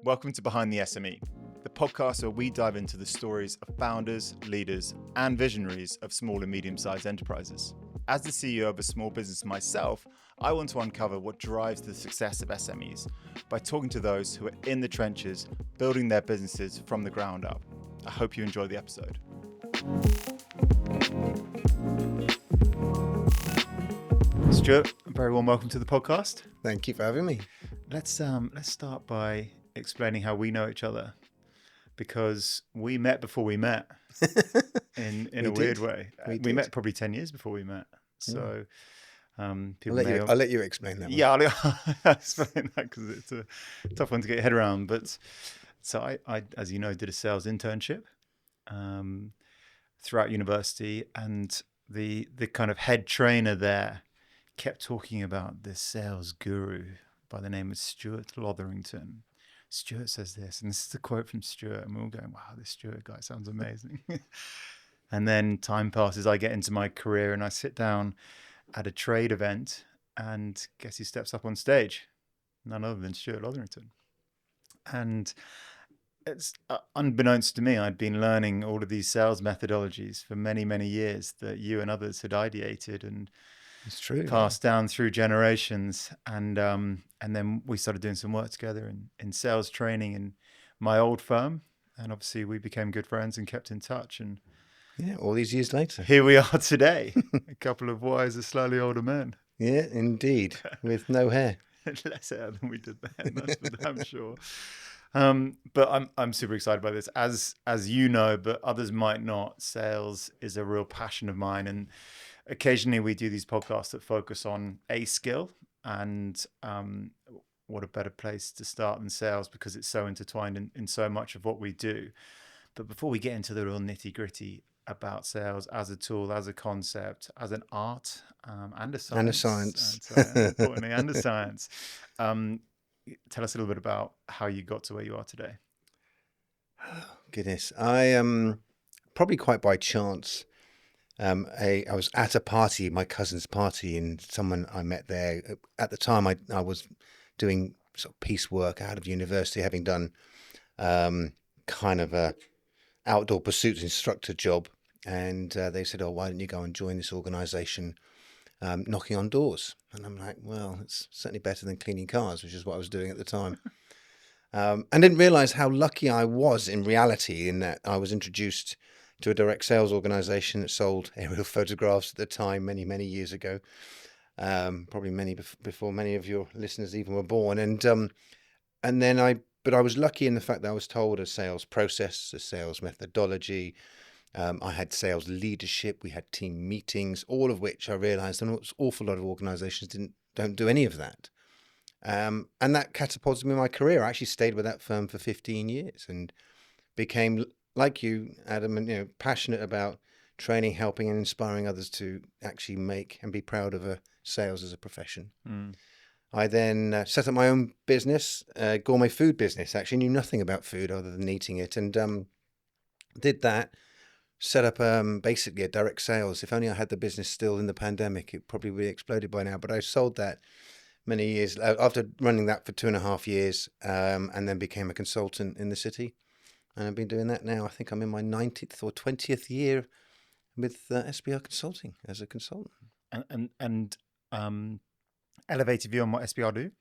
Welcome to Behind the SME, the podcast where we dive into the stories of founders, leaders, and visionaries of small and medium-sized enterprises. As the CEO of a small business myself, I want to uncover what drives the success of SMEs by talking to those who are in the trenches, building their businesses from the ground up. I hope you enjoy the episode. Stuart, very warm welcome to the podcast. Thank you for having me. Let's start by explaining how we know each other, because we met before we met in a weird way. We met probably 10 years before we met. So people I'll let you explain that one. Yeah, I'll explain that because it's a tough one to get your head around. But so I as you know, did a sales internship throughout university, and the kind of head trainer there kept talking about this sales guru by the name of Stuart Lotherington. Stuart says this, and this is a quote from Stuart, and we're all going, wow, this Stuart guy sounds amazing. And then time passes, I get into my career and I sit down at a trade event, and guess who steps up on stage? None other than Stuart Lotherington. And it's unbeknownst to me, I'd been learning all of these sales methodologies for many, many years that you and others had ideated and it's true, passed down through generations. And then we started doing some work together in sales training in my old firm. And obviously we became good friends and kept in touch. And yeah, all these years later, here we are today, a couple of wiser, slightly older men. Yeah, indeed, with no hair. Less hair than we did then, that's for damn sure. But I'm super excited by this. As you know, but others might not, sales is a real passion of mine. And occasionally we do these podcasts that focus on a skill, and what a better place to start than sales, because it's so intertwined in so much of what we do. But before we get into the real nitty gritty about sales as a tool, as a concept, as an art, and a science. Importantly, and a science. Tell us a little bit about how you got to where you are today. Oh, goodness. I probably quite by chance. I was at a party, my cousin's party, and someone I met there. At the time, I was doing sort of piecework out of university, having done kind of a outdoor pursuits instructor job. And they said, oh, why don't you go and join this organisation knocking on doors? And I'm like, well, it's certainly better than cleaning cars, which is what I was doing at the time. And didn't realise how lucky I was in reality, in that I was introduced to a direct sales organisation that sold aerial photographs at the time, many, many years ago. Probably many before many of your listeners even were born. But I was lucky in the fact that I was told a sales process, a sales methodology. I had sales leadership. We had team meetings, all of which I realised an awful lot of organisations don't do any of that. And that catapulted me in my career. I actually stayed with that firm for 15 years and became, like you, Adam, and passionate about training, helping, and inspiring others to actually make and be proud of sales as a profession. I then set up my own business, gourmet food business. Actually knew nothing about food other than eating it, and did that. Set up basically a direct sales. If only I had the business still in the pandemic, it probably would have exploded by now. But I sold that many years after running that for 2.5 years, and then became a consultant in the city. And I've been doing that now. I think I'm in my 90th or 20th year with SBR Consulting as a consultant. And elevated view on what SBR do?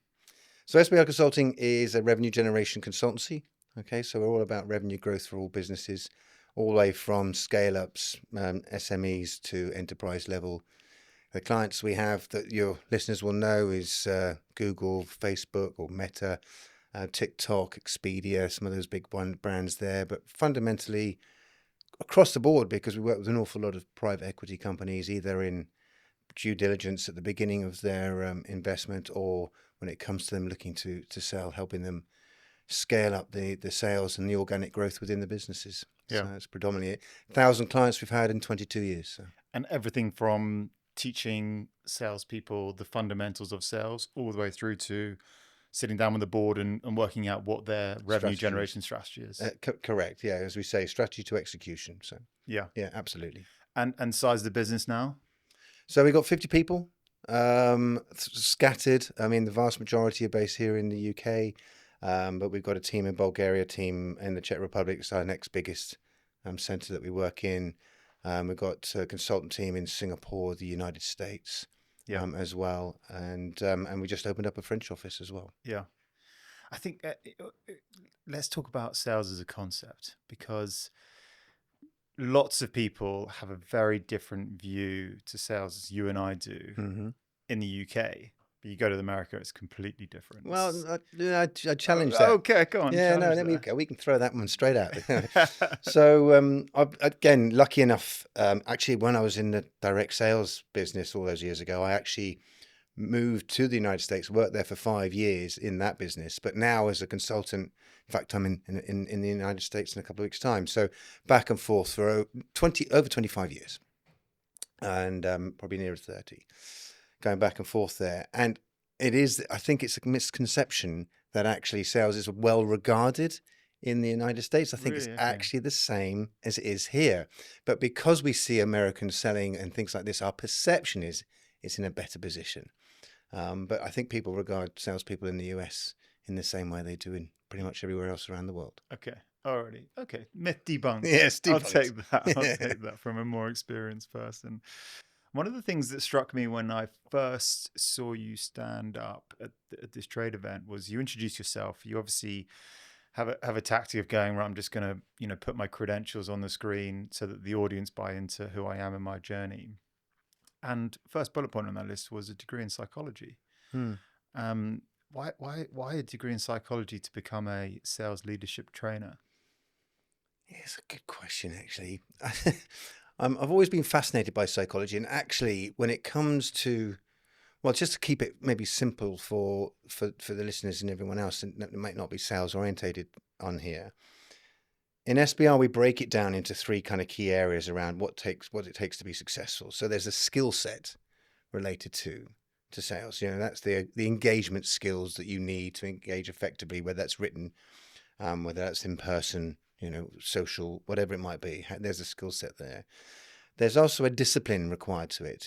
So SBR Consulting is a revenue generation consultancy. Okay, so we're all about revenue growth for all businesses, all the way from scale-ups, SMEs to enterprise level. The clients we have that your listeners will know is Google, Facebook, or Meta, TikTok, Expedia, some of those big brands there. But fundamentally, across the board, because we work with an awful lot of private equity companies, either in due diligence at the beginning of their investment, or when it comes to them looking to sell, helping them scale up the sales and the organic growth within the businesses. Yeah. So it's predominantly 1,000 clients we've had in 22 years. So. And everything from teaching salespeople the fundamentals of sales all the way through to sitting down with the board and working out what their revenue generation strategy is. Correct. Yeah. As we say, strategy to execution. So yeah, absolutely. And size of the business now? So we got 50 people scattered. I mean, the vast majority are based here in the UK. But we've got a team in Bulgaria, a team in the Czech Republic. It's our next biggest center that we work in. We've got a consultant team in Singapore, the United States, as well. And we just opened up a French office as well. Yeah. I think let's talk about sales as a concept, because lots of people have a very different view to sales as you and I do in the UK. But you go to America, it's completely different. Well, I challenge that. Okay, go on. Yeah, no, we can throw that one straight out. So, again, lucky enough, actually, when I was in the direct sales business all those years ago, I actually moved to the United States, worked there for 5 years in that business. But now as a consultant, in fact, I'm in the United States in a couple of weeks' time. So back and forth for over 25 years, and probably nearer 30. Going back and forth there. And I think it's a misconception that actually sales is well regarded in the United States. I think it's actually the same as it is here. But because we see Americans selling and things like this, our perception is it's in a better position. But I think people regard salespeople in the US in the same way they do in pretty much everywhere else around the world. Okay. Already. Okay. Myth debunked. Yes, debunked. I'll take that. I'll take that from a more experienced person. One of the things that struck me when I first saw you stand up at this trade event was you introduced yourself. You obviously have a tactic of going, right, I'm just going to, put my credentials on the screen so that the audience buy into who I am and my journey. And first bullet point on that list was a degree in psychology. Why a degree in psychology to become a sales leadership trainer? Yeah, it's a good question, actually. I've always been fascinated by psychology, and actually, when it comes to, well, just to keep it maybe simple for the listeners and everyone else, and it might not be sales orientated on here. In SBR, we break it down into 3 kind of key areas around what it takes to be successful. So there's a skill set related to sales. That's the engagement skills that you need to engage effectively, whether that's written, whether that's in person, social, whatever it might be. There's a skill set there. There's also a discipline required to it,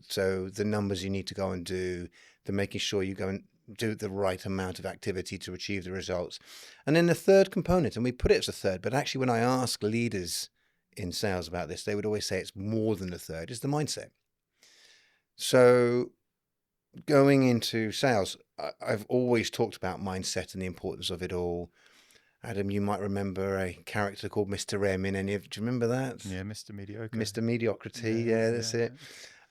so the numbers you need to go and do, the making sure you go and do the right amount of activity to achieve the results. And then the third component, and we put it as a third, but actually when I ask leaders in sales about this, they would always say it's more than a third, is the mindset. So going into sales, I've always talked about mindset and the importance of it all. Adam, you might remember a character called Mr. M in do you remember that? Yeah, Mr. Mediocre. Mr. Mediocrity, that's it.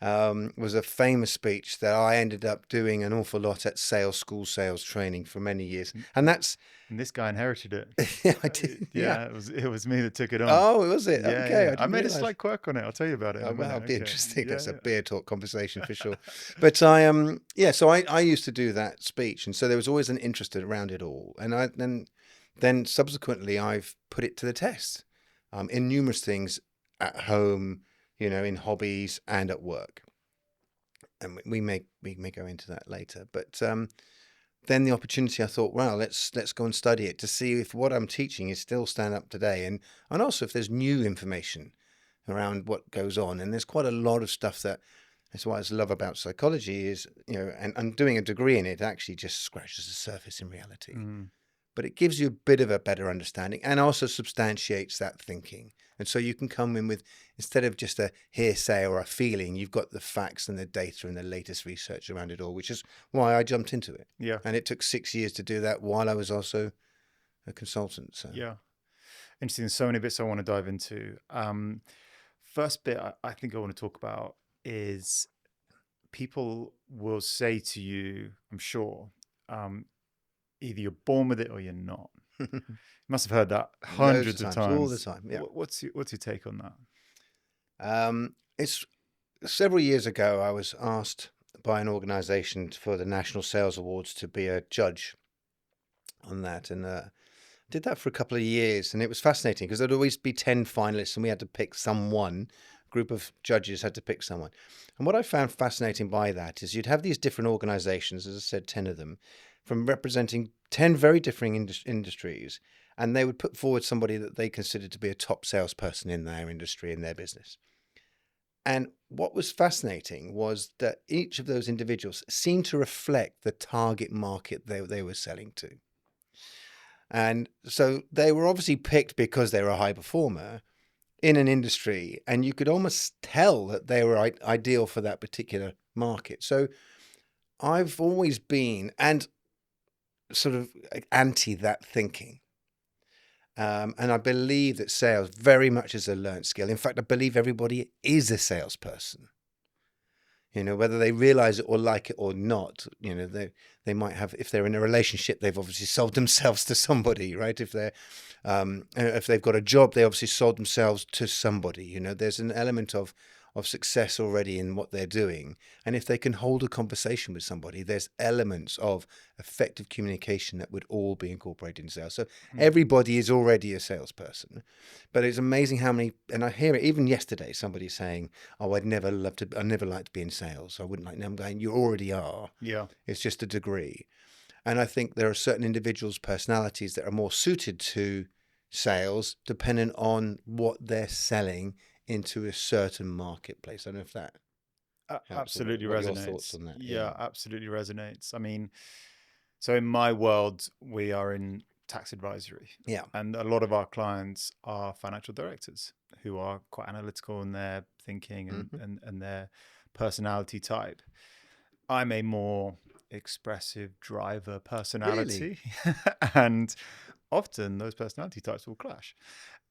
Was a famous speech that I ended up doing an awful lot at sales training for many years. And this guy inherited it. Yeah, I did. Yeah. It was me that took it on. Oh, was it? Yeah, okay. yeah. I made a slight quirk on it. I'll tell you about it. Oh, well, that'll be interesting. Yeah, That's a beer talk conversation for sure. But so I used to do that speech. And so there was always an interest around it all. And then subsequently I've put it to the test in numerous things at home, in hobbies and at work. And we may go into that later. But then the opportunity, I thought, well, let's go and study it to see if what I'm teaching is still stand up today. And also if there's new information around what goes on. And there's quite a lot of stuff that's what I love about psychology is, and doing a degree in it actually just scratches the surface in reality. But it gives you a bit of a better understanding and also substantiates that thinking. And so you can come in with, instead of just a hearsay or a feeling, you've got the facts and the data and the latest research around it all, which is why I jumped into it. Yeah. And it took 6 years to do that while I was also a consultant. So. Yeah. Interesting. There's so many bits I want to dive into. First bit I think I want to talk about is people will say to you, I'm sure, either you're born with it or you're not. You must have heard that hundreds of times. All the time, yeah. What's your take on that? It's several years ago, I was asked by an organisation for the National Sales Awards to be a judge on that. And did that for a couple of years. And it was fascinating because there'd always be 10 finalists and we had to pick someone. A group of judges had to pick someone. And what I found fascinating by that is you'd have these different organisations, as I said, 10 of them, from representing 10 very different industries, and they would put forward somebody that they considered to be a top salesperson in their industry, in their business. And what was fascinating was that each of those individuals seemed to reflect the target market they were selling to. And so they were obviously picked because they were a high performer in an industry, and you could almost tell that they were ideal for that particular market. So I've always been and sort of anti that thinking. And I believe that sales very much is a learned skill. In fact, I believe everybody is a salesperson. Whether they realize it or like it or not, they might have, if they're in a relationship, they've obviously sold themselves to somebody, right? If they've got a job, they obviously sold themselves to somebody. There's an element of success already in what they're doing. And if they can hold a conversation with somebody, there's elements of effective communication that would all be incorporated in sales. So everybody is already a salesperson. But it's amazing how many, and I hear it even yesterday, somebody saying, oh, I'd never like to be in sales. I wouldn't like, and I'm going, you already are. Yeah. It's just a degree. And I think there are certain individuals' personalities that are more suited to sales depending on what they're selling into a certain marketplace. I don't know if that absolutely what resonates. your thoughts on that? Yeah, absolutely resonates. I mean, so in my world, we are in tax advisory. Yeah. And a lot of our clients are financial directors who are quite analytical in their thinking and their personality type. I'm a more expressive driver personality. Really? And often those personality types will clash.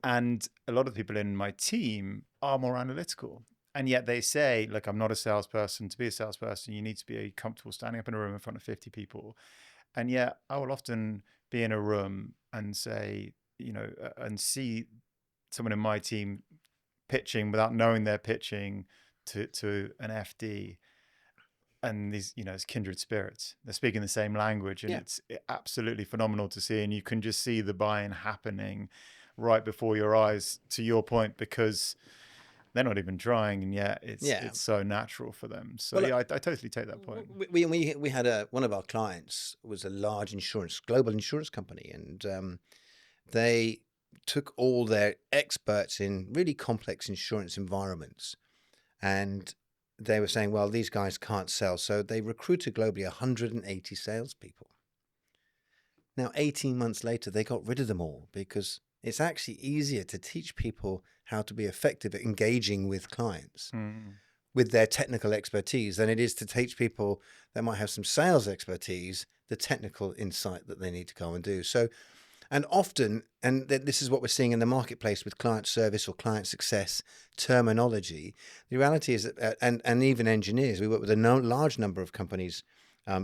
And a lot of people in my team are more analytical. And yet they say, look, I'm not a salesperson. To be a salesperson, you need to be comfortable standing up in a room in front of 50 people. And yet I will often be in a room and say, and see someone in my team pitching without knowing they're pitching to an FD. And these, it's kindred spirits. They're speaking the same language, and it's absolutely phenomenal to see. And you can just see the buy-in happening right before your eyes, to your point, because they're not even trying, and yet it's so natural for them. So I totally take that point. We had one of our clients was a large global insurance company, and they took all their experts in really complex insurance environments, and they were saying, well, these guys can't sell. So they recruited globally 180 salespeople. Now, 18 months later, they got rid of them all because it's actually easier to teach people how to be effective at engaging with clients with their technical expertise than it is to teach people that might have some sales expertise, the technical insight that they need to go and do. So, and often, and this is what we're seeing in the marketplace with client service or client success terminology, the reality is that, and even engineers, we work with a large number of companies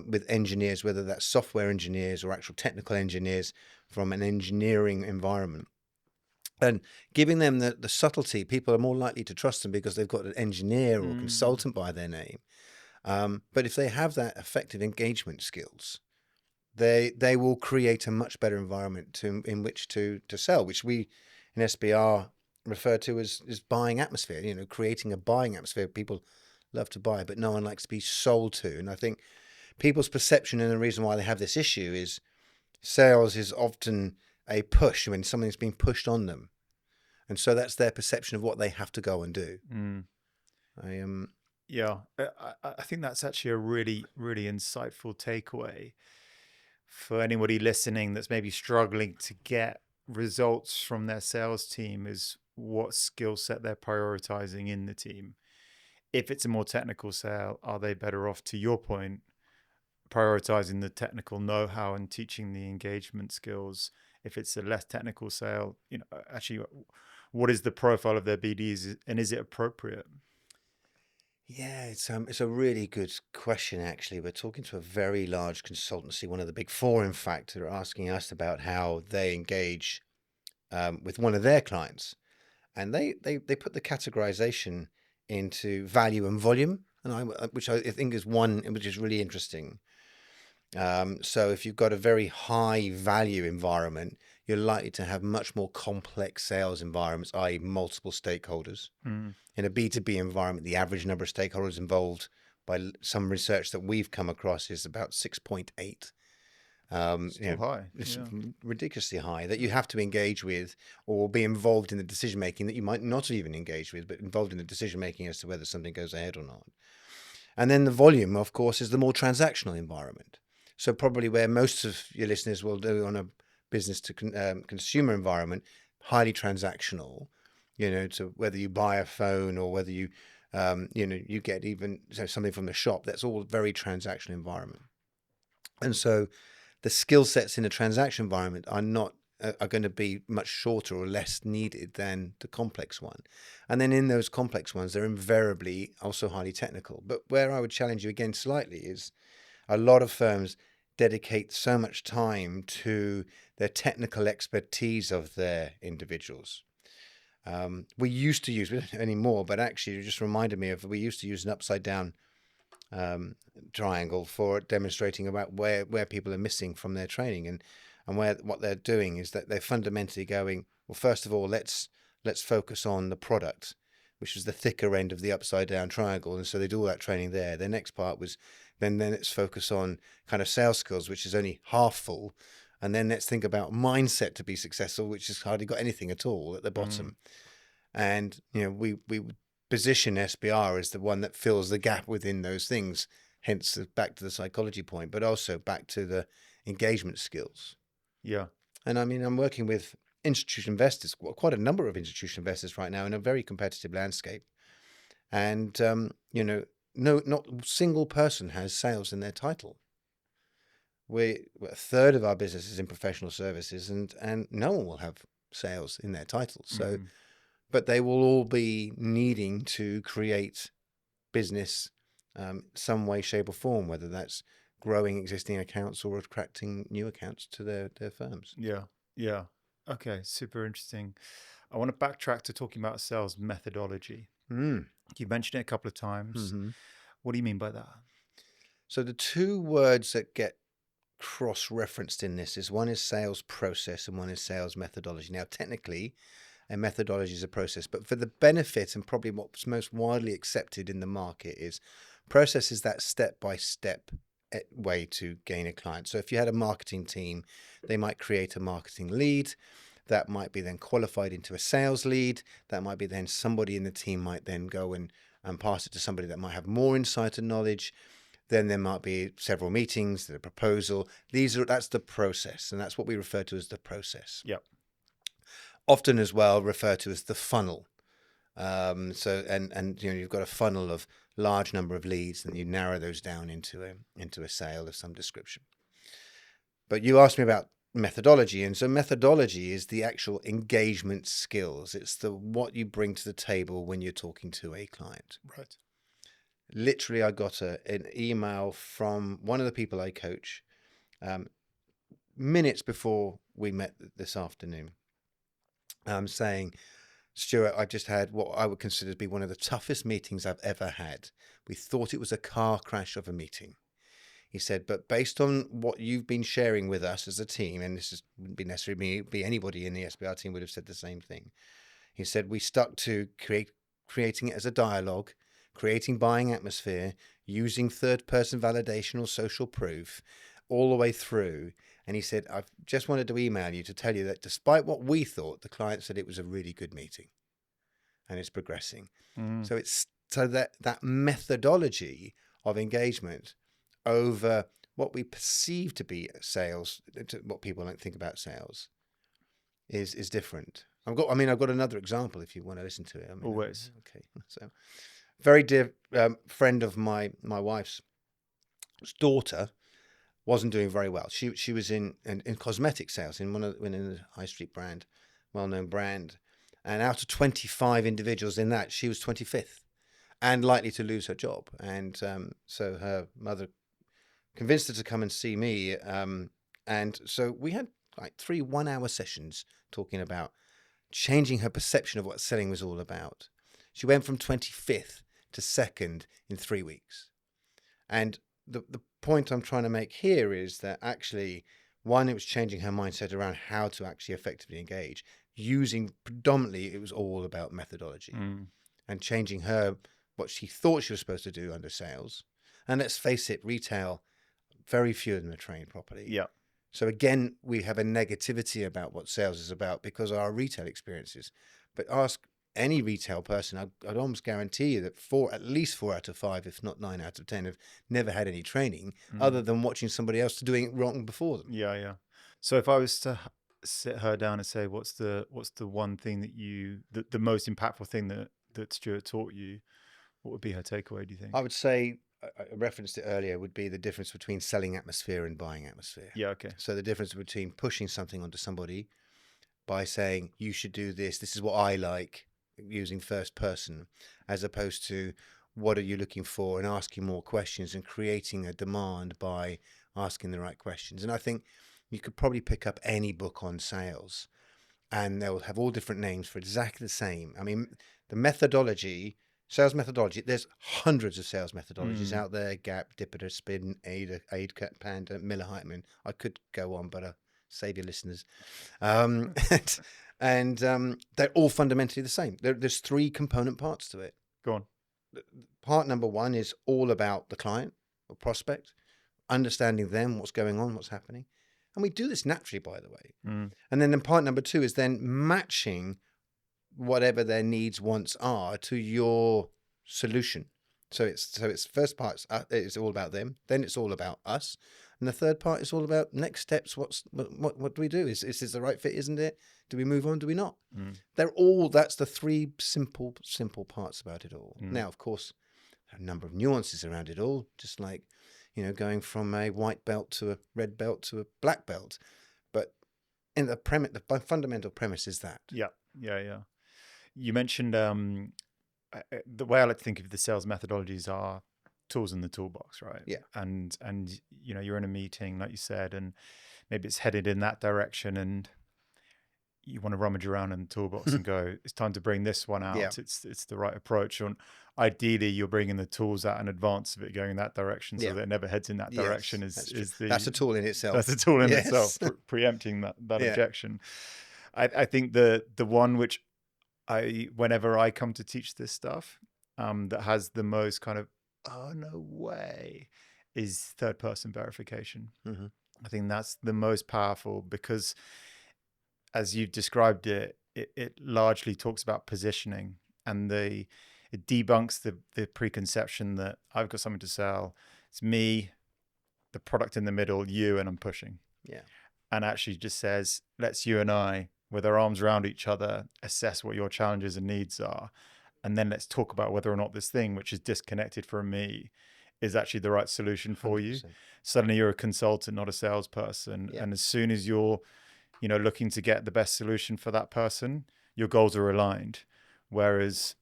with engineers, whether that's software engineers or actual technical engineers from an engineering environment. And giving them the subtlety, people are more likely to trust them because they've got an engineer or consultant by their name. But if they have that effective engagement skills, they will create a much better environment in which to sell, which we in SBR refer to as buying atmosphere, creating a buying atmosphere. People love to buy, but no one likes to be sold to. And I think people's perception, and the reason why they have this issue, is sales is often a push when something's being pushed on them. And so that's their perception of what they have to go and do. I think that's actually a really, really insightful takeaway for anybody listening that's maybe struggling to get results from their sales team, is what skill set they're prioritizing in the team. If it's a more technical sale, are they better off, to your point, prioritizing the technical know-how and teaching the engagement skills? If it's a less technical sale, actually, what is the profile of their BDs, and is it appropriate? Yeah, it's a really good question, actually. We're talking to a very large consultancy, one of the big four, in fact, that are asking us about how they engage with one of their clients. And they put the categorization into value and volume, and which I think is one which is really interesting. So if you've got a very high value environment, you're likely to have much more complex sales environments, i.e. multiple stakeholders. In a B2B environment, the average number of stakeholders involved by some research that we've come across is about 6.8. Still high. It's ridiculously high, that you have to engage with or be involved in the decision making that you might not even engage with, but involved in the decision making as to whether something goes ahead or not. And then the volume, of course, is the more transactional environment. So probably where most of your listeners will do on a business to consumer environment, highly transactional, to whether you buy a phone or whether you, you get even something from the shop, that's all very transactional environment. And so the skill sets in a transaction environment are going to be much shorter or less needed than the complex one. And then in those complex ones, they're invariably also highly technical. But where I would challenge you again slightly is a lot of firms dedicate so much time to their technical expertise of their individuals. We used to use, we don't anymore, but actually it just reminded me we used to use an upside down triangle for demonstrating about where people are missing from their training, and what they're doing is that they're fundamentally going, well, first of all, let's focus on the product, which is the thicker end of the upside down triangle, and so they do all that training there. The next part was then let's focus on kind of sales skills, which is only half full, and then let's think about mindset to be successful, which has hardly got anything at all at the bottom. And we position SBR as the one that fills the gap within those things, hence back to the psychology point, but also back to the engagement skills. Yeah. And I mean, I'm working with institutional investors, quite a number of institutional investors right now in a very competitive landscape. And, not a single person has sales in their title. A third of our business is in professional services, and no one will have sales in their title. So, but they will all be needing to create business some way, shape or form, whether that's growing existing accounts or attracting new accounts to their firms. Yeah. Okay, super interesting. I want to backtrack to talking about sales methodology. You mentioned it a couple of times. What do you mean by that? So the two words that get cross-referenced in this is one is sales process and one is sales methodology. Now, technically, a methodology is a process, but for the benefit and probably what's most widely accepted in the market is process is that step-by-step way to gain a client. So if you had a marketing team, they might create a marketing lead. That might be then qualified into a sales lead. That might be then somebody in the team might then go and pass it to somebody that might have more insight and knowledge. Then there might be several meetings, the proposal. That's the process, and that's what we refer to as the process. Yep. Often as well referred to as the funnel. So you've got a funnel of large number of leads, and you narrow those down into a sale of some description. But you asked me about methodology, and so methodology is the actual engagement skills. It's what you bring to the table when you're talking to a client. Right. Literally, I got an email from one of the people I coach minutes before we met this afternoon, saying, Stuart, I've just had what I would consider to be one of the toughest meetings I've ever had. We thought it was a car crash of a meeting. He said, but based on what you've been sharing with us as a team, and wouldn't be necessarily be anybody in the SBR team would have said the same thing. He said, we stuck to creating it as a dialogue, creating buying atmosphere, using third-person validation or social proof all the way through. And he said, I've just wanted to email you to tell you that despite what we thought, the client said it was a really good meeting and it's progressing. So that methodology of engagement over what we perceive to be sales, what people don't think about sales, is different. I've got another example if you want to listen to it. Always. Okay. So very dear friend of my wife's daughter wasn't doing very well. She was in cosmetic sales in a high street brand, well-known brand, and out of 25 individuals in that, she was 25th and likely to lose her job. And so her mother convinced her to come and see me, and so we had like 3 one-hour sessions talking about changing her perception of what selling was all about. She went from 25th to 2nd in 3 weeks. And the point I'm trying to make here is that actually, one, it was changing her mindset around how to actually effectively engage, using predominantly, it was all about methodology and changing her, what she thought she was supposed to do under sales. And let's face it, retail, very few of them are trained properly. Yeah. So again, we have a negativity about what sales is about because of our retail experiences. But ask any retail person, I'd almost guarantee you that at least 4 out of 5, if not 9 out of 10, have never had any training other than watching somebody else doing it wrong before them. Yeah. So if I was to sit her down and say, what's the one thing that the most impactful thing that Stuart taught you, what would be her takeaway, do you think? I would say, I referenced it earlier, would be the difference between selling atmosphere and buying atmosphere. Yeah, okay. So the difference between pushing something onto somebody by saying, you should do this, this is what I like, using first person, as opposed to what are you looking for, and asking more questions and creating a demand by asking the right questions. And I think you could probably pick up any book on sales and they'll have all different names for exactly the same. I mean, the methodology, sales methodology, there's hundreds of sales methodologies out there: Gap, Dipiter, Spin, Ada, Panda, Miller Heitman. I could go on, but save your listeners. And they're all fundamentally the same. There's three component parts to it. Go on. Part number one is all about the client or prospect, understanding them, what's going on, what's happening. And we do this naturally, by the way. And then part number two is then matching whatever their needs, wants are to your solution. So it's first part it's all about them. Then it's all about us. And the third part is all about next steps. What do we do? Is this the right fit? Isn't it? Do we move on? Do we not? That's the three simple parts about it all. Now, of course, there are a number of nuances around it all, just like, going from a white belt to a red belt to a black belt. But in the fundamental premise is that. Yeah. You mentioned the way I like to think of the sales methodologies are tools in the toolbox, right? Yeah. And you're in a meeting, like you said, and maybe it's headed in that direction, and you want to rummage around in the toolbox and go, it's time to bring this one out. Yeah. It's the right approach. And ideally, you're bringing the tools out in advance of it going in that direction, so that it never heads in that direction. That's a tool in itself. That's a tool in itself, preempting that objection. I think the one which whenever I come to teach this stuff, that has the most kind of, oh, no way, is third person verification. I think that's the most powerful, because as you described it largely talks about positioning, and it debunks the preconception that I've got something to sell. It's me, the product in the middle, you, and I'm pushing. Yeah. And actually just says, let's you and I, with our arms around each other, assess what your challenges and needs are. And then let's talk about whether or not this thing, which is disconnected from me, is actually the right solution for 100%. You. Suddenly you're a consultant, not a salesperson. Yeah. And as soon as you're, looking to get the best solution for that person, your goals are aligned. Whereas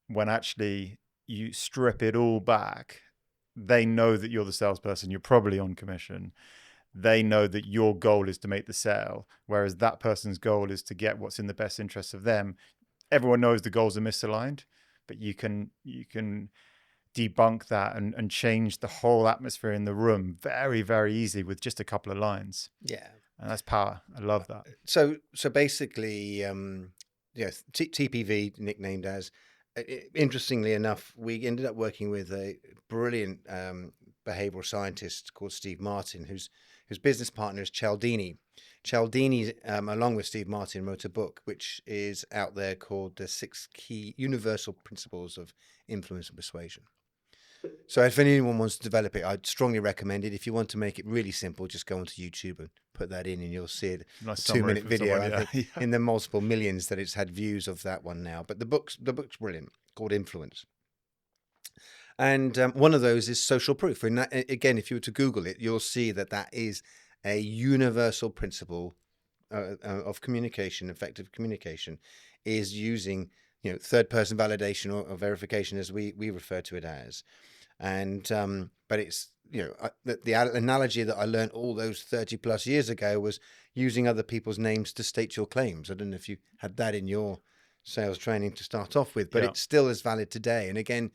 when actually you strip it all back, they know that you're the salesperson, you're probably on commission. They know that your goal is to make the sale, whereas that person's goal is to get what's in the best interest of them. Everyone knows the goals are misaligned, but you can debunk that and change the whole atmosphere in the room very, very easily with just a couple of lines. Yeah. And that's power. I love that. So basically, TPV, nicknamed as, interestingly enough, we ended up working with a brilliant behavioral scientist called Steve Martin, whose business partner is Cialdini. Cialdini, along with Steve Martin, wrote a book which is out there called The 6 Key Universal Principles of Influence and Persuasion. So if anyone wants to develop it, I'd strongly recommend it. If you want to make it really simple, just go onto YouTube and put that in, and you'll see it. Nice 2-minute video. I think in the multiple millions that it's had views of that one now. But the book's brilliant, called Influence. And one of those is social proof. And that, again, if you were to Google it, you'll see that is a universal principle of communication, effective communication, is using third person validation or verification, as we refer to it as. And but it's the analogy that I learned all those 30 plus years ago was using other people's names to state your claims. I don't know if you had that in your sales training to start off with, but it's still as valid today. And again,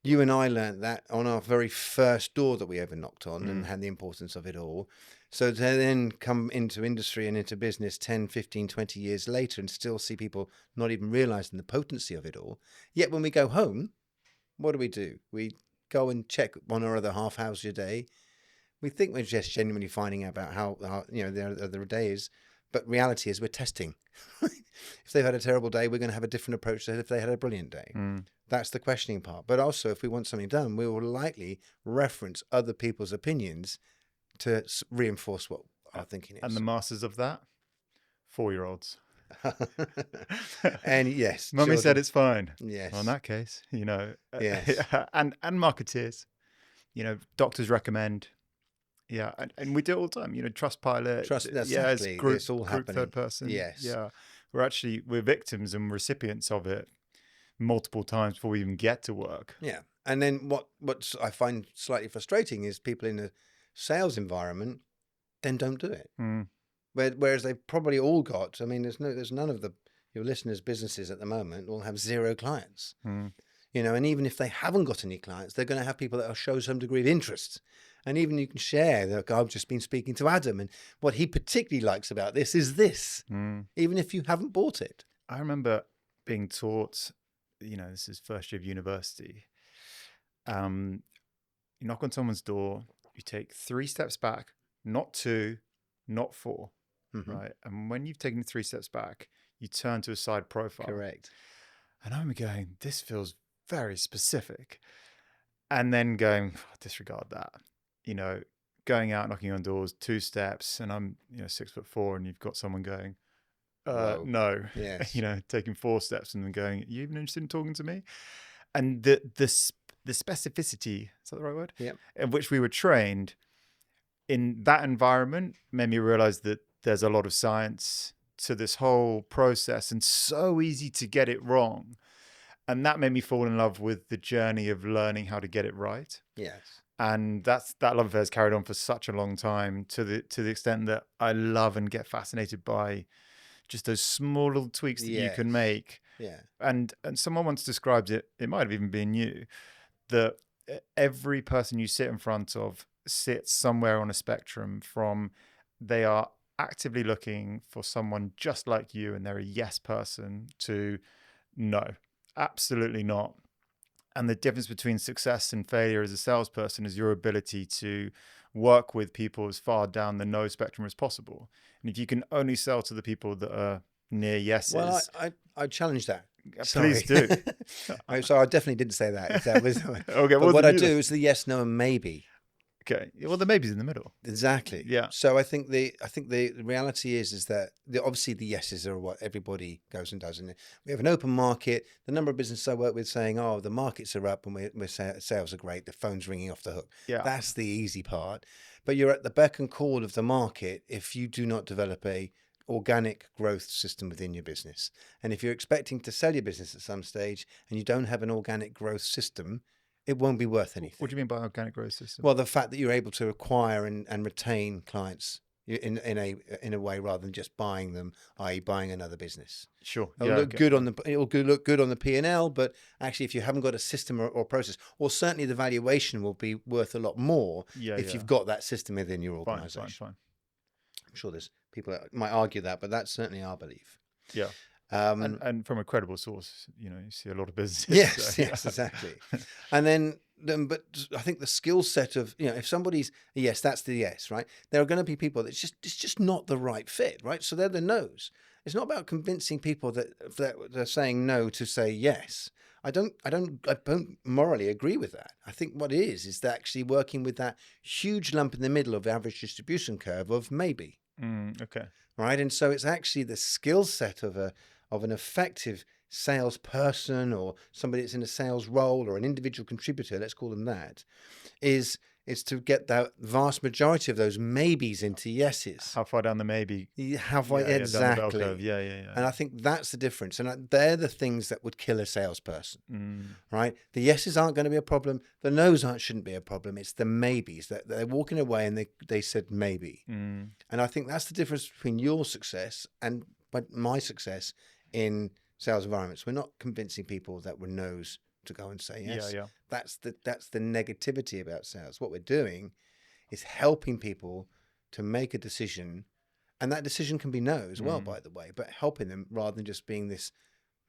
you and I learned that on our very first door that we ever knocked on, and had the importance of it all. So to then come into industry and into business 10, 15, 20 years later and still see people not even realizing the potency of it all. Yet when we go home, what do? We go and check one or other half hours a day. We think we're just genuinely finding out about how their other day is. But reality is we're testing. If they've had a terrible day, we're going to have a different approach than if they had a brilliant day. That's the questioning part. But also, if we want something done, we will likely reference other people's opinions to reinforce what our thinking is. And the masters of that? 4-year-olds. And yes, Mummy said children. it's fine. Yes. Well, in that case, Yes. and marketeers, doctors recommend. Yeah, and we do it all the time. Trustpilot. Trust. That's Yeah, it's exactly. group It's all group happening. third person. Yes. Yeah, we're victims and recipients of it multiple times before we even get to work. Yeah. And then what I find slightly frustrating is people in a sales environment then don't do it. Mm. Whereas they've probably all got. I mean, there's none of your listeners' businesses at the moment will have 0 clients. Mm. And even if they haven't got any clients, they're going to have people that will show some degree of interest. And even you can share that I've just been speaking to Adam, and what he particularly likes about this is this, even if you haven't bought it. I remember being taught, this is first year of university. You knock on someone's door, you take 3 steps back, not 2, not 4, right? And when you've taken 3 steps back, you turn to a side profile. Correct. And I'm going, this feels very specific. And then going, disregard that. Going out, knocking on doors, 2 steps, and I'm 6'4", and you've got someone going, no. Yes. Taking 4 steps and then going, are you even interested in talking to me? And the specificity, is that the right word? Yeah. In which we were trained in that environment made me realize that there's a lot of science to this whole process and so easy to get it wrong. And that made me fall in love with the journey of learning how to get it right. Yes. And that love affair has carried on for such a long time to the extent that I love and get fascinated by just those small little tweaks that you can make. Yeah. And someone once described it might have even been you, that every person you sit in front of sits somewhere on a spectrum from they are actively looking for someone just like you and they're a yes person to no, absolutely not. And the difference between success and failure as a salesperson is your ability to work with people as far down the no spectrum as possible. And if you can only sell to the people that are near yeses. Well, I challenge that. Please do. So I definitely didn't say that. Okay, but what I do is the yes, no, and maybe. Okay. Well, the maybe's in the middle. Exactly. Yeah. So I think the reality is that obviously the yeses are what everybody goes and does. And we have an open market. The number of businesses I work with saying, "Oh, the markets are up and sales are great. The phone's ringing off the hook." Yeah. That's the easy part. But you're at the beck and call of the market if you do not develop a organic growth system within your business. And if you're expecting to sell your business at some stage and you don't have an organic growth system, it won't be worth anything. What do you mean by organic growth system? Well, the fact that you're able to acquire and retain clients in a way rather than just buying them, i.e., buying another business. Sure. It'll look good on the P&L, but actually, if you haven't got a system or process, or certainly the valuation will be worth a lot more if you've got that system within your organisation. Fine. I'm sure there's people that might argue that, but that's certainly our belief. Yeah. And from a credible source, you see a lot of businesses. Yes, exactly. And then, but I think the skill set of, if somebody's a yes, that's the yes, right? There are going to be people that it's just not the right fit, right? So they're the no's. It's not about convincing people that they're saying no to say yes. I don't morally agree with that. I think what it is that actually working with that huge lump in the middle of the average distribution curve of maybe. Okay. Right. And so it's actually the skill set of an effective salesperson or somebody that's in a sales role or an individual contributor, let's call them that, is to get that vast majority of those maybes into yeses. How far down the maybe? Exactly. Down the bell curve. Yeah. And I think that's the difference. And they're the things that would kill a salesperson, right? The yeses aren't going to be a problem. The no's shouldn't be a problem. It's the maybes that they're walking away and they said maybe. And I think that's the difference between your success and my success in sales environments. We're not convincing people that we're no's to go and say yes. Yeah. That's the negativity about sales. What we're doing is helping people to make a decision, and that decision can be no as well, by the way, but helping them rather than just being this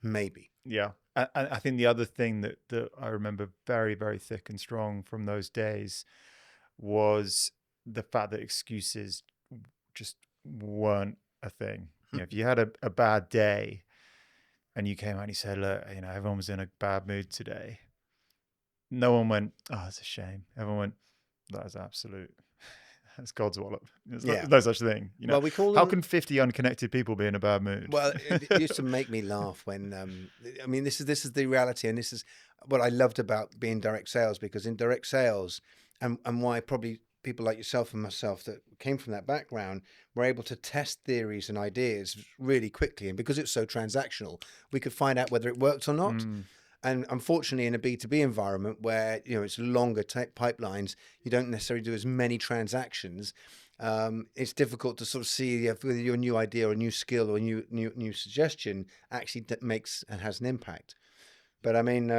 maybe. Yeah. I think the other thing that I remember very, very thick and strong from those days was the fact that excuses just weren't a thing. If you had a bad day and you came out and you said, look, everyone was in a bad mood today, no one went, oh, it's a shame. Everyone went, that is absolute It's God's wallop. There's Yeah. no such thing. Well, we call How them. can 50 unconnected people be in a bad mood? Well, it used to make me laugh when. I mean, this is the reality, and this is what I loved about being direct sales, because in direct sales, and why probably people like yourself and myself that came from that background were able to test theories and ideas really quickly, and because it's so transactional, we could find out whether it worked or not. And unfortunately, in a B2B environment where it's longer pipelines, you don't necessarily do as many transactions. It's difficult to sort of see if whether your new idea or new skill or new suggestion actually makes and has an impact. But I mean,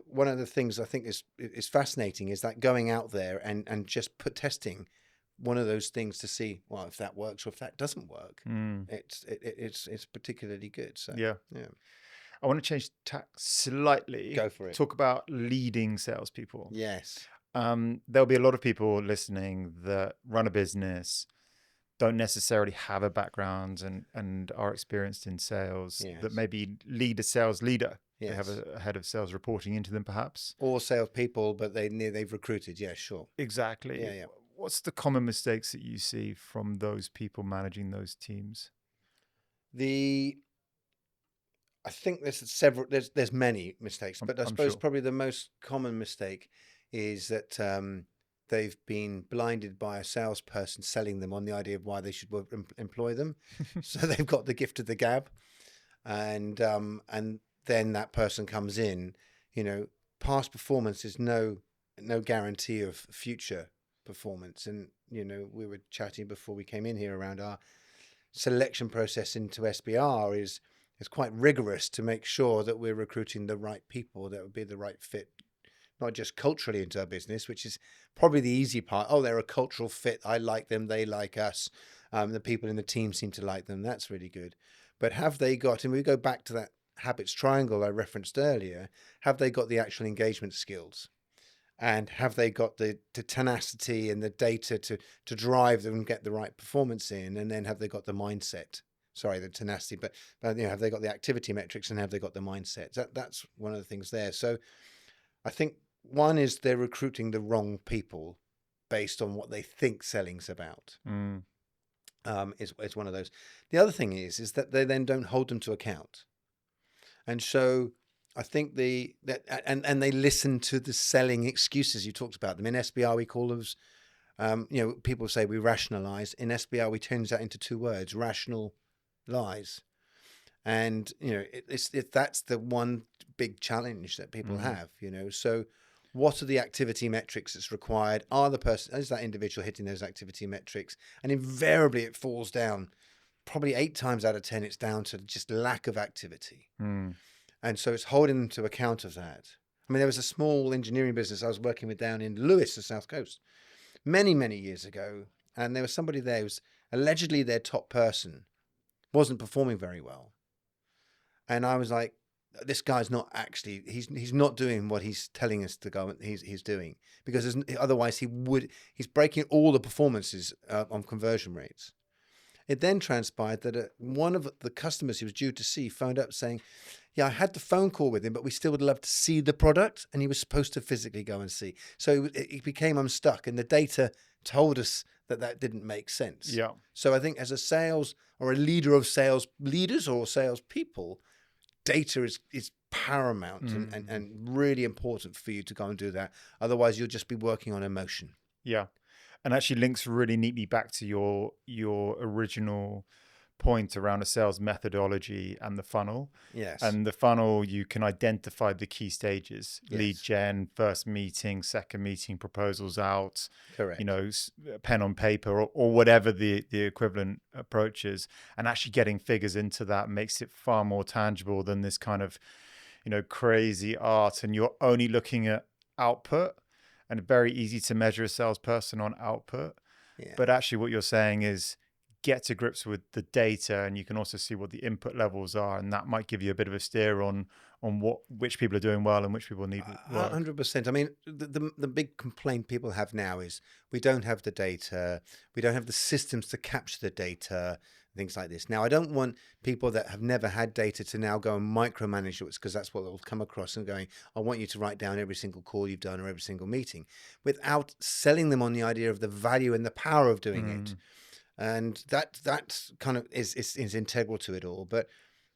one of the things I think is fascinating is that going out there and just testing one of those things to see, well, if that works or if that doesn't work, it's particularly good. So Yeah. yeah. I want to change tack slightly. Go for it. Talk about leading salespeople. Yes. There'll be a lot of people listening that run a business, don't necessarily have a background and are experienced in sales, that maybe lead a sales leader. Yes. They have a head of sales reporting into them, perhaps. Or salespeople, but they've recruited. Yeah, sure. Exactly. Yeah. What's the common mistakes that you see from those people managing those teams? I think there's many mistakes, but I suppose sure. probably the most common mistake is that they've been blinded by a salesperson selling them on the idea of why they should employ them. So they've got the gift of the gab, and then that person comes in. Past performance is no guarantee of future performance. And we were chatting before we came in here around our selection process into SBR is quite rigorous to make sure that we're recruiting the right people that would be the right fit, not just culturally into our business, which is probably the easy part. Oh, they're a cultural fit. I like them. They like us. The people in the team seem to like them. That's really good. But have they got, and we go back to that habits triangle I referenced earlier, have they got the actual engagement skills? And have they got the tenacity and the data to drive them and get the right performance in? And then have they got the mindset? Sorry, the tenacity, but have they got the activity metrics and have they got the mindset? That's one of the things there. So I think one is they're recruiting the wrong people based on what they think selling's about. Is one of those. The other thing is that they then don't hold them to account. And so I think and they listen to the selling excuses you talked about them. In SBR, we call those, people say we rationalize. In SBR, we change that into two words: rational lies. And that's the one big challenge that people have. So what are the activity metrics that's required? Is that individual hitting those activity metrics? And invariably it falls down, probably 8 times out of 10 it's down to just lack of activity. And so it's holding them to account of that. I mean, there was a small engineering business I was working with down in Lewis, the South Coast, many years ago, and there was somebody there who was allegedly their top person, wasn't performing very well. And I was like, this guy's not actually, he's not doing what he's telling us to go, he's doing, because otherwise he's breaking all the performances on conversion rates. It then transpired that one of the customers he was due to see phoned up saying, yeah, I had the phone call with him, but we still would love to see the product. And he was supposed to physically go and see. So it became unstuck, and the data told us that didn't make sense. Yeah. So I think as a sales or a leader of sales leaders or sales people, data is paramount and really important for you to go and do that. Otherwise, you'll just be working on emotion. Yeah. And actually links really neatly back to your original point around a sales methodology and the funnel. Yes. And the funnel, you can identify the key stages: Yes. lead gen, first meeting, second meeting, proposals out. Correct. Pen on paper or whatever the equivalent approach is, and actually getting figures into that makes it far more tangible than this kind of crazy art, and you're only looking at output. And very easy to measure a salesperson on output. Yeah. But actually what you're saying is get to grips with the data, and you can also see what the input levels are, and that might give you a bit of a steer on which people are doing well and which people need work. 100%. I mean, the big complaint people have now is we don't have the data, we don't have the systems to capture the data, things like this. Now, I don't want people that have never had data to now go and micromanage it, because that's what they'll come across and going, I want you to write down every single call you've done or every single meeting, without selling them on the idea of the value and the power of doing it. And that kind of is integral to it all. But,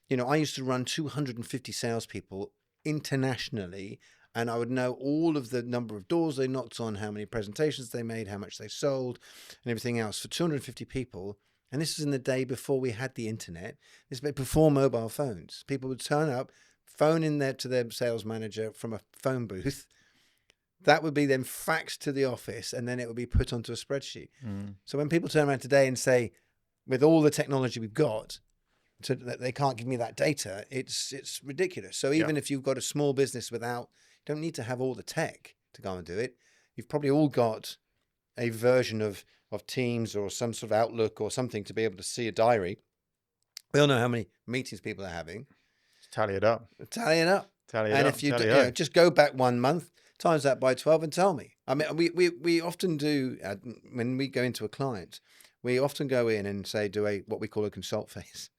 I used to run 250 salespeople internationally, and I would know all of the number of doors they knocked on, how many presentations they made, how much they sold, and everything else for 250 people. And this was in the day before we had the internet. This was before mobile phones. People would turn up, phone in there to their sales manager from a phone booth. That would be then faxed to the office, and then it would be put onto a spreadsheet. So when people turn around today and say, with all the technology we've got, so that they can't give me that data, it's ridiculous. So even if you've got a small business without, you don't need to have all the tech to go and do it. You've probably all got a version of Teams or some sort of Outlook or something to be able to see a diary. We all know how many meetings people are having. Tally it up. And if you just go back 1 month, times that by 12 and tell me. I mean, we often do, when we go into a client, we often go in and say, do what we call a consult phase.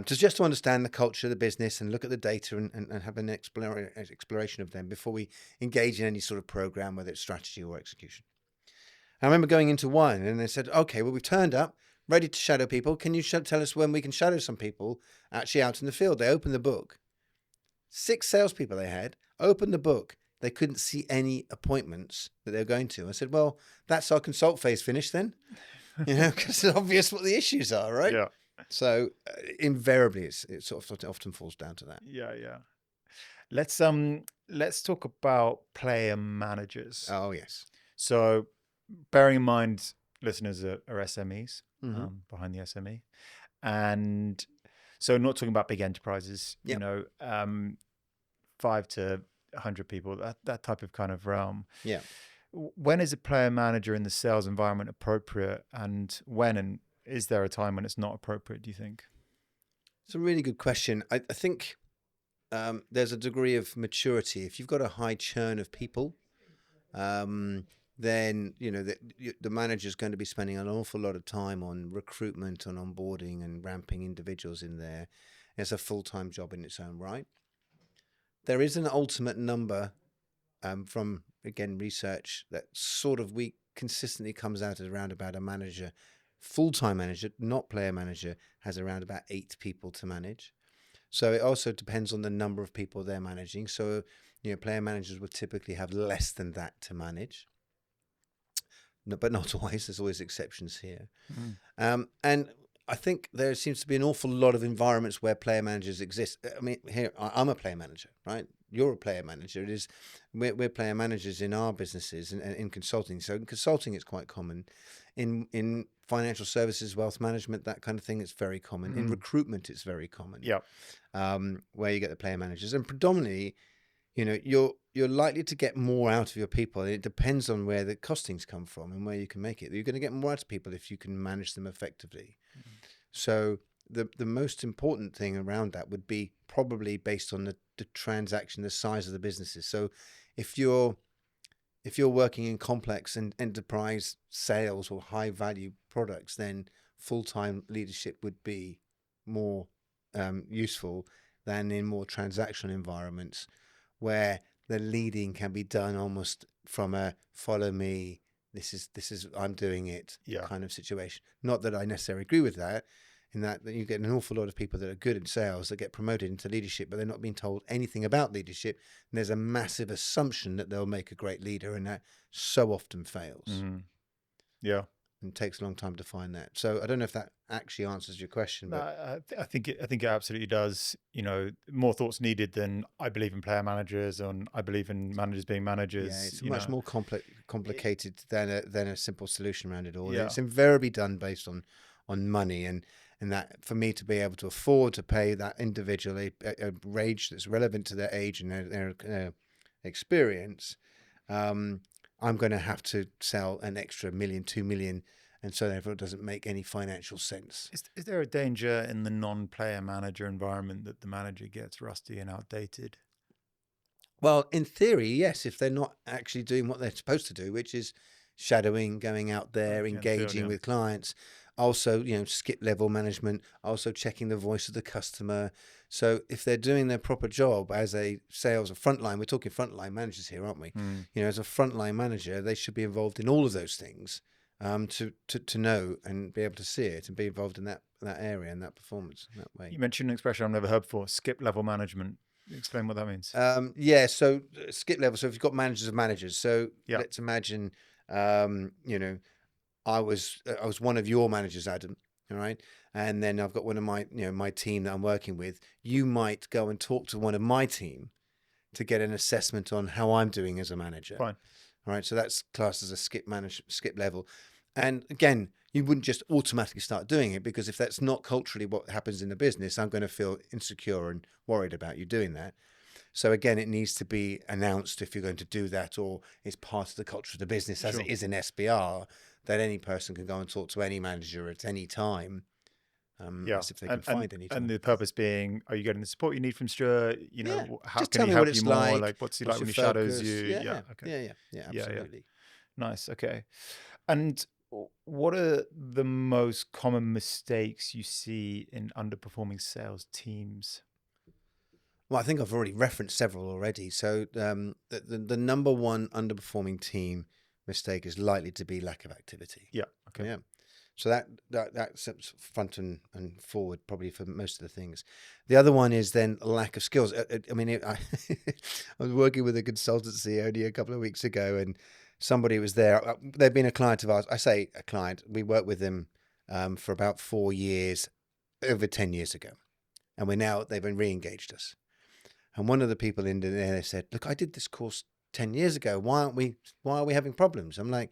Just to understand the culture of the business and look at the data and have an exploration of them before we engage in any sort of program, whether it's strategy or execution. I remember going into one and they said, okay, well, we've turned up, ready to shadow people. Can you tell us when we can shadow some people actually out in the field? They opened the book. 6 salespeople they had, opened the book. They couldn't see any appointments that they were going to. I said, well, that's our consult phase finished then, because it's obvious what the issues are, right? Yeah. So invariably, it often falls down to that. Yeah. Let's talk about player managers. Oh yes. So, bearing in mind, listeners are SMEs, behind the SME, and so not talking about big enterprises. 5 to 100 people, that type of kind of realm. Yeah. When is a player manager in the sales environment appropriate, and is there a time when it's not appropriate, do you think? It's a really good question. I think there's a degree of maturity. If you've got a high churn of people, then the manager's going to be spending an awful lot of time on recruitment and onboarding and ramping individuals in there. It's a full-time job in its own right. There is an ultimate number from, again, research that sort of consistently comes out at around about a manager, full-time manager, not player manager, has around about 8 people to manage. So it also depends on the number of people they're managing. So, player managers would typically have less than that to manage. No, but not always. There's always exceptions here. And I think there seems to be an awful lot of environments where player managers exist. I mean, here, I'm a player manager, right? You're a player manager. We're player managers in our businesses and in consulting. So in consulting, it's quite common. In financial services, wealth management, that kind of thing, it's very common. In recruitment, it's very common. Yeah. Where you get the player managers. And predominantly, you're likely to get more out of your people. It depends on where the costings come from and where you can make it. You're going to get more out of people if you can manage them effectively. So the most important thing around that would be probably based on the transaction, the size of the businesses. So if you're working in complex and enterprise sales or high value products, then full-time leadership would be more useful than in more transactional environments where the leading can be done almost from a follow me, this is I'm doing it kind of situation. Not that I necessarily agree with that, in that you get an awful lot of people that are good at sales that get promoted into leadership, but they're not being told anything about leadership. And there's a massive assumption that they'll make a great leader, and that so often fails. Yeah. And it takes a long time to find that. So I don't know if that actually answers your question. But I think it absolutely does. More thoughts needed than I believe in player managers and I believe in managers being managers. Yeah, it's much more complicated than a simple solution around it all. Yeah. It's invariably done based on money, and that for me to be able to afford to pay that individual a wage that's relevant to their age and their experience, I'm going to have to sell an extra $1 million, $2 million, and so therefore it doesn't make any financial sense. Is there a danger in the non-player manager environment that the manager gets rusty and outdated? Well, in theory, yes, if they're not actually doing what they're supposed to do, which is shadowing, going out there, engaging with clients, Also, skip level management, also checking the voice of the customer. So if they're doing their proper job as a sales or frontline, we're talking frontline managers here, aren't we? As a frontline manager, they should be involved in all of those things, to know and be able to see it and be involved in that area and that performance in that way. You mentioned an expression I've never heard before, skip level management. Explain what that means. So skip level. So if you've got managers of managers, so let's imagine, I was one of your managers, Adam. All right. And then I've got one of my, my team that I'm working with. You might go and talk to one of my team to get an assessment on how I'm doing as a manager. Fine. All right. So that's classed as a skip level. And again, you wouldn't just automatically start doing it, because if that's not culturally what happens in the business, I'm going to feel insecure and worried about you doing that. So again, it needs to be announced if you're going to do that, or it's part of the culture of the business, as it is in SBR, that any person can go and talk to any manager at any time. As if they can find any time. And the purpose being, are you getting the support you need from Stuart? How just can he help you more? Like, what's he like when he shadows you? Yeah, absolutely. Nice. Okay. And what are the most common mistakes you see in underperforming sales teams? Well, I think I've already referenced several already. So the number one underperforming team mistake is likely to be lack of activity. Yeah. Okay. Yeah. So that's front and forward probably for most of the things. The other one is then lack of skills. I was working with a consultancy only a couple of weeks ago, and somebody was there. They've been a client of ours. I say a client. We worked with them for about 4 years, over 10 years ago, and they've been re-engaged us. And one of the people in there said, "Look, I did this course 10 years ago. Why are we having problems?" I'm like,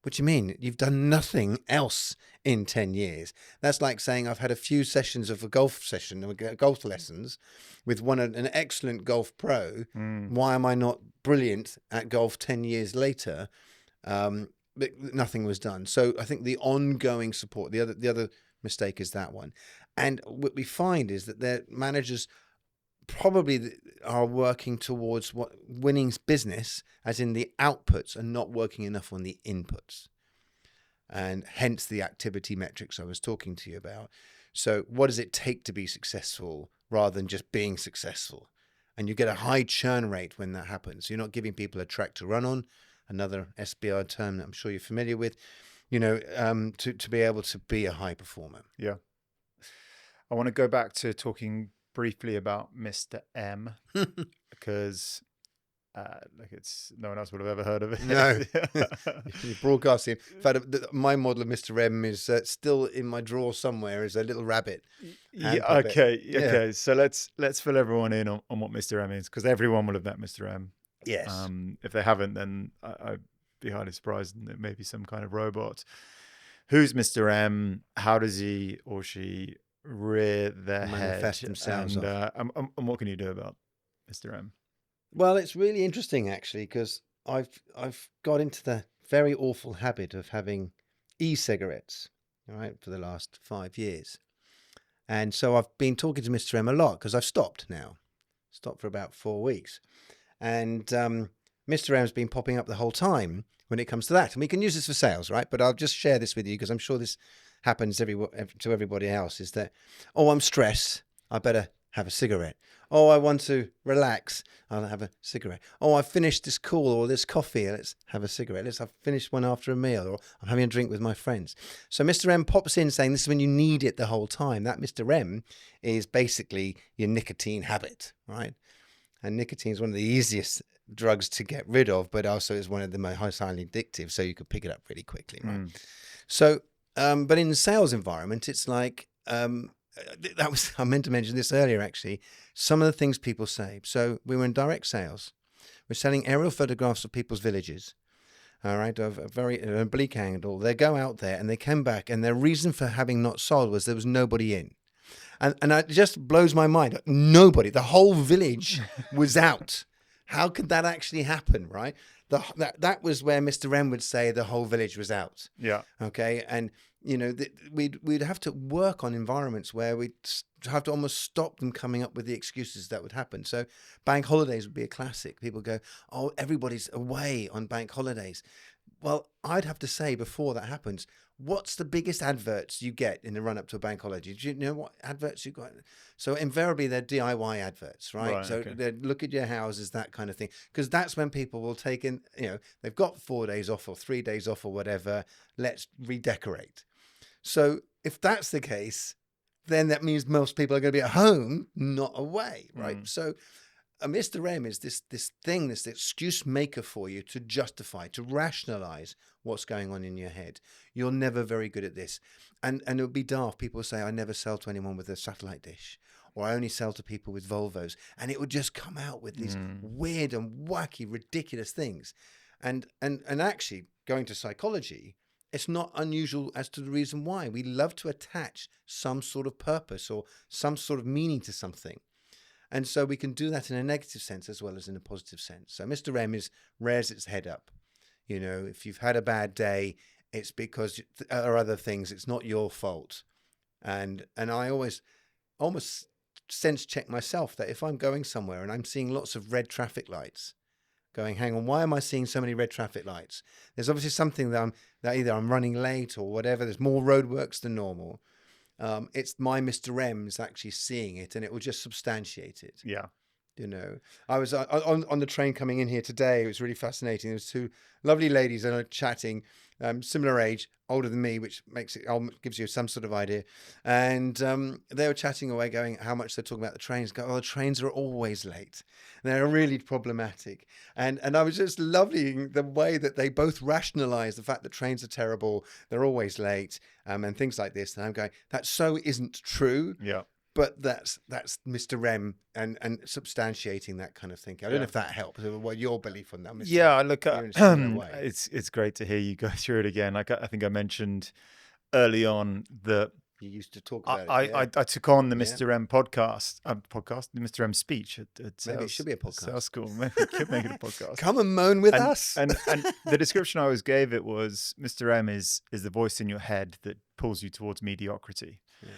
"What do you mean? You've done nothing else in 10 years. That's like saying I've had a few sessions of a golf lessons with an excellent golf pro. Why am I not brilliant at golf 10 years later?" But nothing was done. So I think the ongoing support, the other mistake is that one. And what we find is that their managers probably are working towards winning business, as in the outputs, and not working enough on the inputs, and hence the activity metrics I was talking to you about. So what does it take to be successful rather than just being successful? And you get a high churn rate when that happens. You're not giving people a track to run on, another SBR term that I'm sure you're familiar with, to be able to be a high performer. Yeah. I want to go back to talking briefly about Mr. M, because no one else would have ever heard of it. No. You're broadcasting. In fact, my model of Mr. M is still in my drawer somewhere as a little rabbit. Okay. So let's fill everyone in on what Mr. M is, because everyone will have met Mr. M. Yes. If they haven't, then I'd be highly surprised, and it may be some kind of robot. Who's Mr. M? How does he or she rear their manifest head, themselves, and what can you do about Mr. M? Well, it's really interesting actually, because I've got into the very awful habit of having e-cigarettes, all right, for the last 5 years, and so I've been talking to Mr. M a lot, because I've stopped for about 4 weeks, and Mr. M's been popping up the whole time when it comes to that, and we can use this for sales, right? But I'll just share this with you, because I'm sure this happens to everybody else, is that, oh, I'm stressed, I better have a cigarette. Oh, I want to relax, I'll have a cigarette. Oh, I've finished this call or this coffee, let's have a cigarette. I've finished one after a meal, or I'm having a drink with my friends. So Mr. M pops in saying this is when you need it the whole time. That Mr. M is basically your nicotine habit, right? And nicotine is one of the easiest drugs to get rid of, but also is one of the most highly addictive, so you could pick it up really quickly, right? So but in the sales environment, it's like, I meant to mention this earlier, actually, some of the things people say. So we were in direct sales. We're selling aerial photographs of people's villages, all right, of a very oblique angle. They go out there and they come back, and their reason for having not sold was there was nobody in. And it just blows my mind. Nobody, the whole village was out. How could that actually happen, right? That was where Mr. M would say the whole village was out. Yeah. Okay. And, we'd have to work on environments where we'd have to almost stop them coming up with the excuses that would happen. So bank holidays would be a classic. People go, oh, everybody's away on bank holidays. Well, I'd have to say before that happens, what's the biggest adverts you get in the run up to a bank holiday? Do you know what adverts you got? So invariably they're DIY adverts, right? So Okay. they look at your houses, that kind of thing, because that's when people will take in, they've got 4 days off or 3 days off or whatever. Let's redecorate. So if that's the case, then that means most people are going to be at home, not away, right? So a Mr. M is this excuse maker for you to justify, to rationalize what's going on in your head. You're never very good at this. And it would be daft. People say, I never sell to anyone with a satellite dish, or I only sell to people with Volvos. And it would just come out with these weird and wacky, ridiculous things. And actually, going to psychology, it's not unusual as to the reason why. We love to attach some sort of purpose or some sort of meaning to something. And so we can do that in a negative sense as well as in a positive sense. So Mr. M rears its head up. If you've had a bad day, it's because there are other things. It's not your fault. And I always almost sense check myself that if I'm going somewhere and I'm seeing lots of red traffic lights, going, hang on, why am I seeing so many red traffic lights? There's obviously something that either I'm running late or whatever. There's more roadworks than normal. It's my Mr. M's actually seeing it, and it will just substantiate it. Yeah. I was on the train coming in here today. It was really fascinating. There was two lovely ladies that are chatting, similar age, older than me, which gives you some sort of idea. And they were chatting away, going how much they're talking about the trains. Go, the trains are always late. And they're really problematic. And I was just loving the way that they both rationalise the fact that trains are terrible, they're always late, and things like this. And I'm going, that so isn't true. Yeah. But that's Mr. M and substantiating that kind of thinking. I don't know if that helps. What your belief on that, Mr. Yeah, look, it's great to hear you go through it again. Like I think I mentioned early on that you used to talk about I took on the Mr. M podcast, the Mr. M speech at maybe it should be a podcast. Sales School. Maybe we could make it a podcast. Come and moan with us. And the description I always gave it was Mr. M is the voice in your head that pulls you towards mediocrity. Yeah.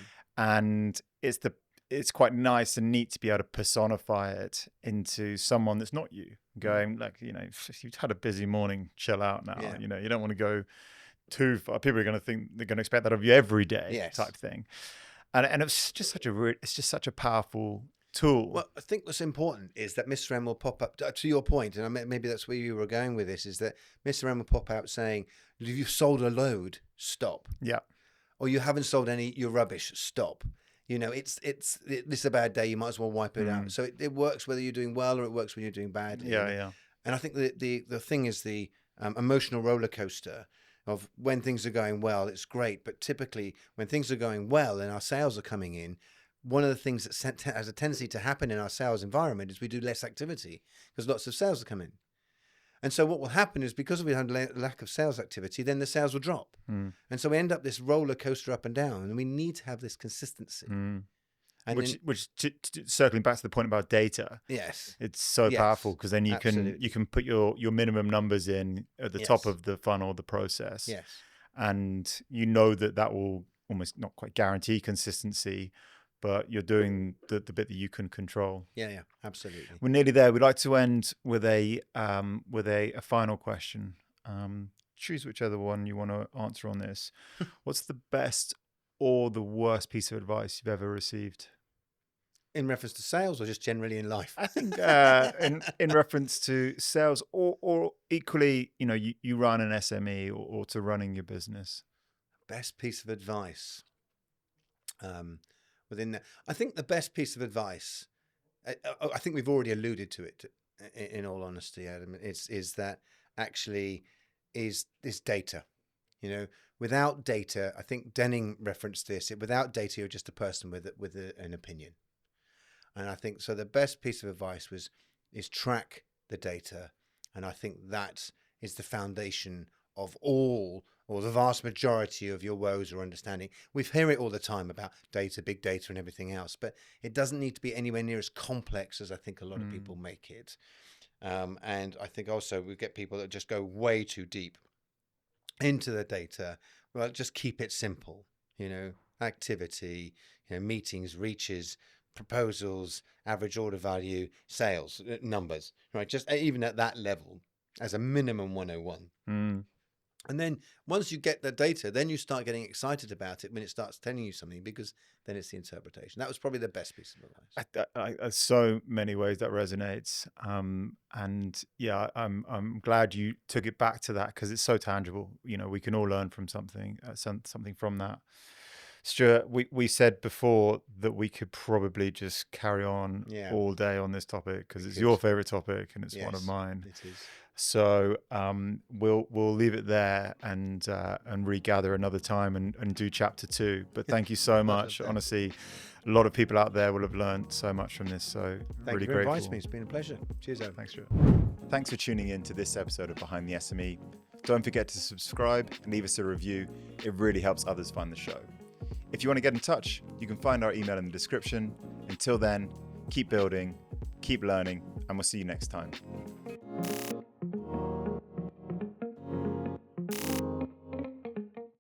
And it's quite nice and neat to be able to personify it into someone that's not you, going like, if you've had a busy morning, chill out now. Yeah. You don't want to go too far. People are going to think they're going to expect that of you every day, type thing. And it's just such a powerful tool. Well, I think what's important is that Mr. M will pop up to your point, and maybe that's where you were going with this, is that Mr. M will pop out saying, if you've sold a load, stop. Yeah. Or you haven't sold any, you're rubbish, stop. It's this is a bad day, you might as well wipe it out. So it works whether you're doing well or it works when you're doing bad. Yeah. And I think the thing is the emotional roller coaster of when things are going well, it's great. But typically when things are going well and our sales are coming in, one of the things that has a tendency to happen in our sales environment is we do less activity because lots of sales are coming. And so what will happen is because we have lack of sales activity, then the sales will drop. And so we end up this roller coaster up and down, and we need to have this consistency. And which circling back to the point about data, yes, it's so powerful because then you can put your minimum numbers in at the top of the funnel, the process. Yes, and that will almost not quite guarantee consistency, but you're doing the bit that you can control. Yeah, absolutely. We're nearly there. We'd like to end with a final question. Choose whichever one you want to answer on this. What's the best or the worst piece of advice you've ever received? In reference to sales or just generally in life? I think in reference to sales or equally, you run an SME or to running your business. Best piece of advice. Within that, I think the best piece of advice, I think we've already alluded to it. In all honesty, Adam, is that actually is this data. Without data, I think Denning referenced this. Without data, you're just a person with an opinion. And I think so. The best piece of advice is track the data, and I think that is the foundation of all, or the vast majority of your woes or understanding. We hear it all the time about data, big data and everything else, but it doesn't need to be anywhere near as complex as I think a lot of people make it. And I think also we get people that just go way too deep into the data. Well, just keep it simple, activity, meetings, reaches, proposals, average order value, sales, numbers, right? Just even at that level as a minimum 101. And then once you get the data, then you start getting excited about it when it starts telling you something, because then it's the interpretation. That was probably the best piece of advice. So many ways that resonates. And yeah, I'm glad you took it back to that, because it's so tangible. You know, we can all learn from something from that. Stuart, we said before that we could probably just carry on all day on this topic, because it's your favorite topic and it's one of mine. It is. So we'll leave it there and regather another time and do chapter 2. But thank you so much. Honestly, a lot of people out there will have learned so much from this. So thank really you for grateful. inviting me. It's been a pleasure. Cheers, Owen. Thanks, Stuart. Thanks for tuning in to this episode of Behind the SME. Don't forget to subscribe and leave us a review. It really helps others find the show. If you want to get in touch, you can find our email in the description. Until then, keep building, keep learning, and we'll see you next time.